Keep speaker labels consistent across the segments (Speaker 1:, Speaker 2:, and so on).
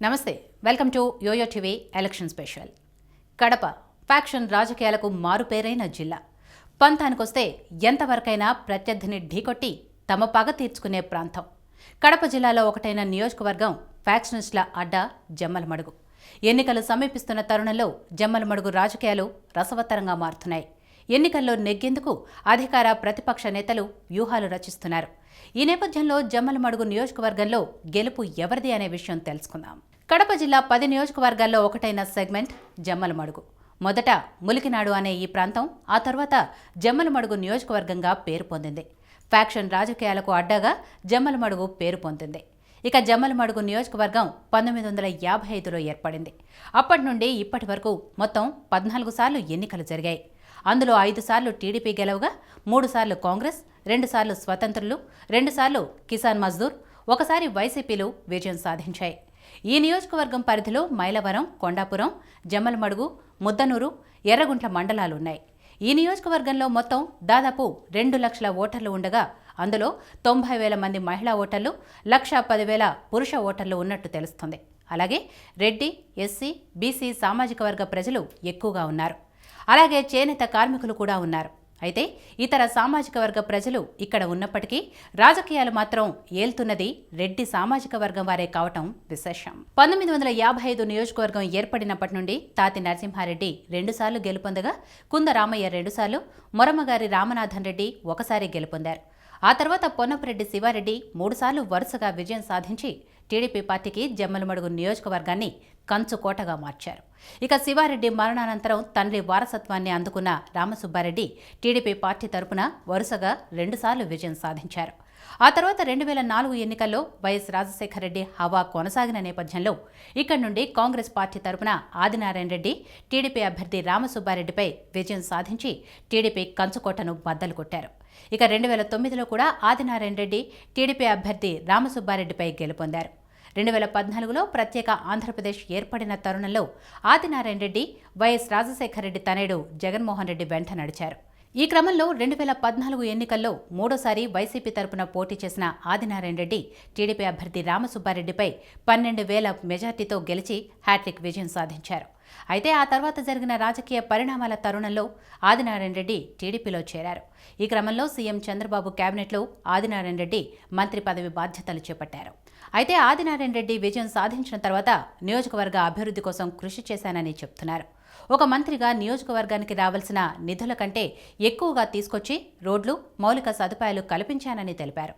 Speaker 1: నమస్తే, welcome to YoYo TV election special. Kadapa faction రాజకీయాలకు మారుపేరైన జిల్లా. పంతానికొస్తే ఎంతవరకైనా ప్రత్యర్థిని ఢీకొట్టి తమ పగ తీర్చుకునే ప్రాంతం. కడప జిల్లాలో ఒకటైన నియోజకవర్గం ఫ్యాక్షనిస్టుల అడ్డా జమ్మలమడుగు. ఎన్నికలు సమీపిస్తున్న తరుణంలో జమ్మలమడుగు రాజకీయాలు రసవత్తరంగా మారుతున్నాయి. ఎన్నికల్లో నెగ్గేందుకు అధికార ప్రతిపక్ష నేతలు వ్యూహాలు రచిస్తున్నారు. ఈ నేపథ్యంలో జమ్మలమడుగు నియోజకవర్గంలో గెలుపు ఎవరిది అనే విషయం తెలుసుకుందాం. కడప జిల్లా 10 నియోజకవర్గాల్లో ఒకటైన సెగ్మెంట్ జమ్మలమడుగు. మొదట ములికినాడు అనే ఈ ప్రాంతం ఆ తర్వాత జమ్మలమడుగు నియోజకవర్గంగా పేరు పొందింది. ఫ్యాక్షన్ రాజకీయాలకు అడ్డాగా జమ్మలమడుగు పేరు పొందింది. ఇక జమ్మలమడుగు నియోజకవర్గం 1955లో ఏర్పడింది. అప్పటి నుండి ఇప్పటి వరకు మొత్తం 14 సార్లు ఎన్నికలు జరిగాయి. అందులో 5 సార్లు టీడీపీ గెలవగా 3 సార్లు కాంగ్రెస్, 2 సార్లు స్వతంత్రులు, 2 సార్లు కిసాన్ మజ్దూర్, ఒకసారి వైసీపీలు విజయం సాధించాయి. ఈ నియోజకవర్గం పరిధిలో మైలవరం, కొండాపురం, జమ్మలమడుగు, ముద్దనూరు, ఎర్రగుంట్ల మండలాలున్నాయి. ఈ నియోజకవర్గంలో మొత్తం దాదాపు 2 లక్షల ఓటర్లు ఉండగా అందులో 90,000 మంది మహిళా ఓటర్లు, 1,10,000 పురుష ఓటర్లు ఉన్నట్టు తెలుస్తుంది. అలాగే రెడ్డి, ఎస్సీ, బీసీ సామాజిక వర్గ ప్రజలు ఎక్కువగా ఉన్నారు. అలాగే చేనేత కార్మికులు కూడా ఉన్నారు. అయితే ఇతర సామాజిక వర్గ ప్రజలు ఇక్కడ ఉన్నప్పటికీ రాజకీయాలు మాత్రం ఏల్తున్నది రెడ్డి సామాజిక వర్గం వారే కావటం విశేషం. 1955 నియోజకవర్గం ఏర్పడినప్పటి నుండి తాతి నరసింహారెడ్డి 2 సార్లు గెలుపొందగా కుంద రామయ్య 2 సార్లు, మొరమగారి రామనాథన్ రెడ్డి ఒకసారి గెలుపొందారు. ఆ తర్వాత పొన్నపురెడ్డి శివారెడ్డి 3 సార్లు వరుసగా విజయం సాధించి టీడీపీ పార్టీకి జమ్మలమడుగు నియోజకవర్గాన్ని కంచుకోటగా మార్చారు. ఇక శివారెడ్డి మరణానంతరం తండ్రి వారసత్వాన్ని అందుకున్న రామసుబ్బారెడ్డి టీడీపీ పార్టీ తరపున వరుసగా 2 సార్లు విజయం సాధించారు. ఆ తర్వాత 2004 ఎన్నికల్లో వైఎస్ రాజశేఖర రెడ్డి హవా కొనసాగిన నేపథ్యంలో ఇక్కడి నుండి కాంగ్రెస్ పార్టీ తరపున ఆదినారాయణ రెడ్డి టీడీపీ అభ్యర్థి రామసుబ్బారెడ్డిపై విజయం సాధించి టీడీపీ కంచుకోటను బద్దలు కొట్టారు. ఇక 2009లో కూడా ఆదినారాయణ రెడ్డి టీడీపీ అభ్యర్థి రామసుబ్బారెడ్డిపై గెలుపొందారు. 2014లో ప్రత్యేక ఆంధ్రప్రదేశ్ ఏర్పడిన తరుణంలో ఆదినారాయణ రెడ్డి వైఎస్ రాజశేఖర రెడ్డి తనయుడు జగన్మోహన్ రెడ్డి వెంట నడిచారు. ఈ క్రమంలో 2014 ఎన్నికల్లో మూడోసారి వైసీపీ తరపున పోటీ చేసిన ఆదినారాయణ రెడ్డి టీడీపీ అభ్యర్థి రామసుబ్బారెడ్డిపై 12,000 మెజార్టీతో గెలిచి హ్యాట్రిక్ విజయం సాధించారు. అయితే ఆ తర్వాత జరిగిన రాజకీయ పరిణామాల తరుణంలో ఆదినారాయణ రెడ్డి టీడీపీలో చేరారు. ఈ క్రమంలో సీఎం చంద్రబాబు కేబినెట్లో ఆదినారాయణ రెడ్డి మంత్రి పదవి బాధ్యతలు చేపట్టారు. అయితే ఆదినారాయణ రెడ్డి విజయం సాధించిన తర్వాత నియోజకవర్గ అభివృద్ధి కోసం కృషి చేశానని చెప్తున్నారు. ఒక మంత్రిగా నియోజకవర్గానికి రావాల్సిన నిధుల కంటే ఎక్కువగా తీసుకొచ్చి రోడ్లు, మౌలిక సదుపాయాలు కల్పించానని తెలిపారు.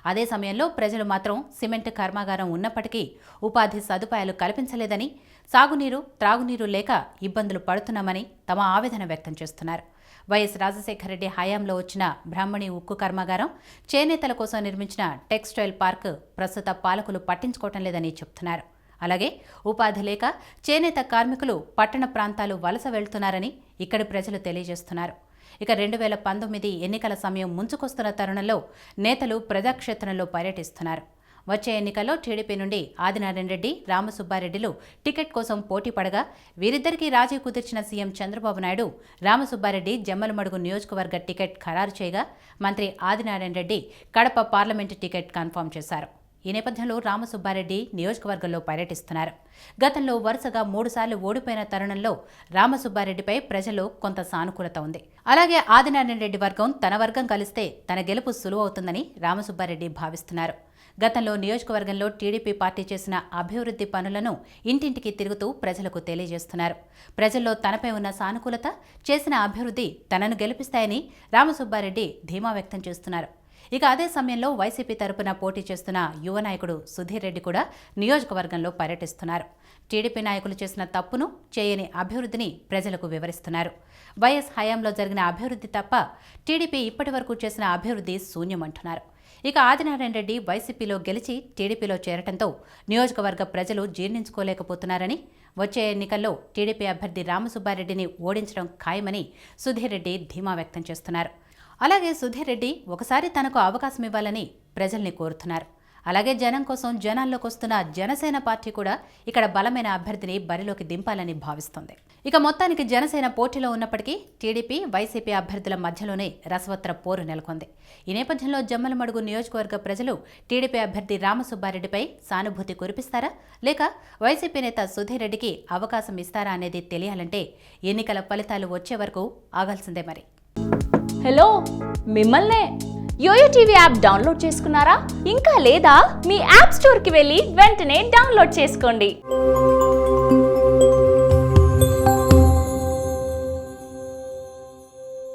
Speaker 1: అదే సమయంలో ప్రజలు మాత్రం సిమెంట్ కర్మాగారం ఉన్నప్పటికీ ఉపాధి సదుపాయాలు కల్పించలేదని, సాగునీరు, త్రాగునీరు లేక ఇబ్బందులు పడుతున్నామని తమ ఆవేదన వ్యక్తం చేస్తున్నారు. వైఎస్ రాజశేఖర రెడ్డి హయాంలో వచ్చిన బ్రాహ్మణి ఉక్కు కర్మాగారం, చేనేతల కోసం నిర్మించిన టెక్స్టైల్ పార్క్ ప్రస్తుత పాలకులు పట్టించుకోవటం లేదని చెప్తున్నారు. అలాగే ఉపాధి లేక చేనేత కార్మికులు పట్టణ ప్రాంతాలు వలస వెళ్తున్నారని ఇక్కడి ప్రజలు తెలియజేస్తున్నారు. ఇక 2019 ఎన్నికల సమయం ముంచుకొస్తున్న తరుణంలో నేతలు ప్రజాక్షేత్రంలో పర్యటిస్తున్నారు. వచ్చే ఎన్నికల్లో టీడీపీ నుండి ఆదినారాయణ రెడ్డి, రామసుబ్బారెడ్డిలు టికెట్ కోసం పోటీ పడగా వీరిద్దరికీ రాజీ కుదిర్చిన సీఎం చంద్రబాబు నాయుడు రామసుబ్బారెడ్డి జమ్మలమడుగు నియోజకవర్గ టికెట్ ఖరారు చేయగా మంత్రి Adinarayana Reddy Kadapa parliament ticket confirm చేశారు. ఈ నేపథ్యంలో రామసుబ్బారెడ్డి నియోజకవర్గంలో పర్యటిస్తున్నారు. గతంలో వరుసగా 3 సార్లు ఓడిపోయిన తరుణంలో రామసుబ్బారెడ్డిపై ప్రజల్లో కొంత సానుకూలత ఉంది. అలాగే ఆదినారాయణ రెడ్డి వర్గం తన వర్గం కలిస్తే తన గెలుపు సులువవుతుందని రామసుబ్బారెడ్డి భావిస్తున్నారు. గతంలో నియోజకవర్గంలో టీడీపీ పార్టీ చేసిన అభివృద్ధి పనులను ఇంటింటికి తిరుగుతూ ప్రజలకు తెలియజేస్తున్నారు. ప్రజల్లో తనపై ఉన్న సానుకూలత, చేసిన అభివృద్ధి తనను గెలిపిస్తాయని రామసుబ్బారెడ్డి ధీమా వ్యక్తం చేస్తున్నారు. ఇక అదే సమయంలో వైసీపీ తరపున పోటీ చేస్తున్న యువ నాయకుడు సుధీర్ రెడ్డి కూడా నియోజకవర్గంలో పర్యటిస్తున్నారు. టీడీపీ నాయకులు చేసిన తప్పును, చేయని అభివృద్ధిని ప్రజలకు వివరిస్తున్నారు. వైఎస్ హయాంలో జరిగిన అభివృద్ధి తప్ప టీడీపీ ఇప్పటి వరకు చేసిన అభివృద్ధి శూన్యమంటున్నారు. ఇక ఆదినారాయణ రెడ్డి వైసీపీలో గెలిచి టీడీపీలో చేరటంతో నియోజకవర్గ ప్రజలు జీర్ణించుకోలేకపోతున్నారని, వచ్చే ఎన్నికల్లో టీడీపీ అభ్యర్థి రామసుబ్బారెడ్డిని ఓడించడం ఖాయమని సుధీర్ రెడ్డి ధీమా వ్యక్తం చేస్తున్నారు. అలాగే సుధీర్ రెడ్డి ఒకసారి తనకు అవకాశం ఇవ్వాలని ప్రజల్ని కోరుతున్నారు. అలాగే జనం కోసం జనాల్లోకి వస్తున్న జనసేన పార్టీ కూడా ఇక్కడ బలమైన అభ్యర్థిని బరిలోకి దింపాలని భావిస్తోంది. ఇక మొత్తానికి జనసేన పోటీలో ఉన్నప్పటికీ టీడీపీ వైసీపీ అభ్యర్థుల మధ్యలోనే రసవత్ర పోరు నెలకొంది. ఈ నేపథ్యంలో జమ్మలమడుగు నియోజకవర్గ ప్రజలు టీడీపీ అభ్యర్థి రామసుబ్బారెడ్డిపై సానుభూతి కురిపిస్తారా లేక వైసీపీ నేత సుధీర్ రెడ్డికి అవకాశం ఇస్తారా అనేది తెలియాలంటే ఎన్నికల ఫలితాలు వచ్చే వరకు ఆగాల్సిందే మరి.
Speaker 2: హలో, మిమ్మల్నే యోయో టీవీ యాప్ డౌన్లోడ్ చేసుకున్నారా? ఇంకా లేదా? మీ యాప్ స్టోర్కి వెళ్ళి వెంటనే డౌన్లోడ్ చేసుకోండి.